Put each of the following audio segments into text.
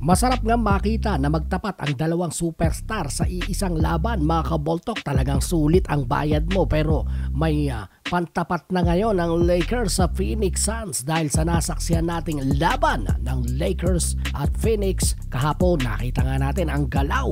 Masarap nga makita na magtapat ang dalawang superstar sa iisang laban mga kaboltok. Talagang sulit ang bayad mo, pero may pantapat na ngayon ang Lakers sa Phoenix Suns dahil sa nasaksihan nating laban ng Lakers at Phoenix kahapon. Nakita nga natin ang galaw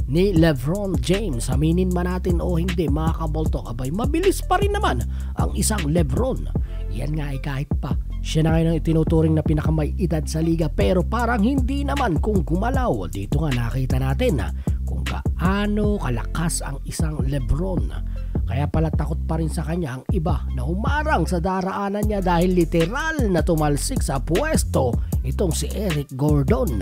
ni LeBron James. Aminin man natin o hindi mga kaboltok, abay mabilis pa rin naman ang isang LeBron. Yan nga ay kahit pa siya na ngayon ang itinuturing na pinakamay edad sa liga, pero parang hindi naman kung gumalaw. Dito nga nakita natin kung gaano kalakas ang isang LeBron. Kaya pala takot pa rin sa kanya ang iba na humarang sa daraanan niya dahil literal na tumalsik sa pwesto itong si Eric Gordon.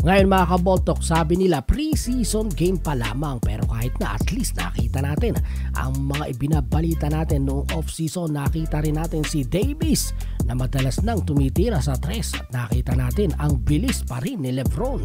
Ngayon mga kaboltok, sabi nila pre-season game pa lamang, pero kahit na at least nakita natin ang mga ibinabalita natin noong off-season. Nakita rin natin si Davis na madalas nang tumitira sa tres at nakita natin ang bilis pa rin ni LeBron.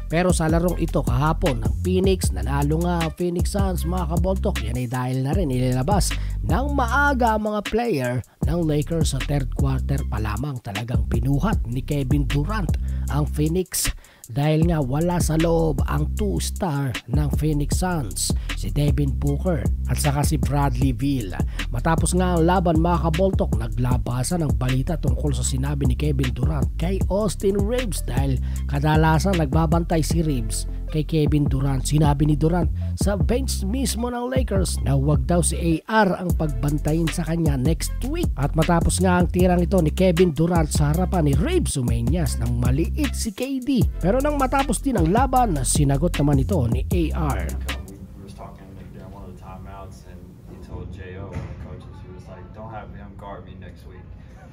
Pero sa larong ito kahapon ng Phoenix, nanalo nga Phoenix Suns mga kaboltok. Yan ay dahil na rin ililabas ng maaga ang mga player ng Lakers sa third quarter pa lamang. Talagang pinuhat ni Kevin Durant ang Phoenix dahil nga wala sa loob ang 2-star ng Phoenix Suns, si Devin Booker at saka si Bradley Beal. Matapos nga ang laban mga kaboltok, naglabasan ng balita tungkol sa sinabi ni Kevin Durant kay Austin Reeves dahil kadalasan nagbabantay si Reeves kay Kevin Durant. Sinabi ni Durant sa bench mismo ng Lakers na huwag daw si AR ang pagbantayin sa kanya next week. At matapos nga ang tirang ito ni Kevin Durant sa harapan ni Reeves, umenyas ng maliit si KD. Pero nang matapos din ang laban, sinagot naman ito ni AR.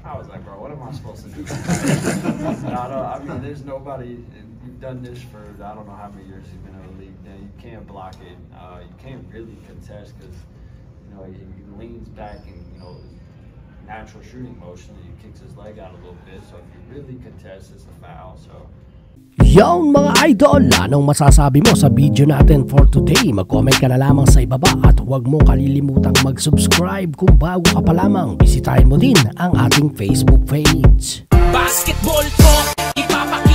I was like, bro, what am I supposed to do? I mean, there's nobody. You've done this for I don't know how many years you've been in the league. Then you can't block it. You can't really contest because he leans back and natural shooting motion. He kicks his leg out a little bit. So if you really contest, it's a foul. So. Yon mga idol, anong masasabi mo sa video natin for today? Mag-comment ka na lamang sa ibaba at huwag mo kalilimutang mag-subscribe kung bago ka pa lamang. Bisitahin mo din ang ating Facebook page. Basketball talk, ipapakita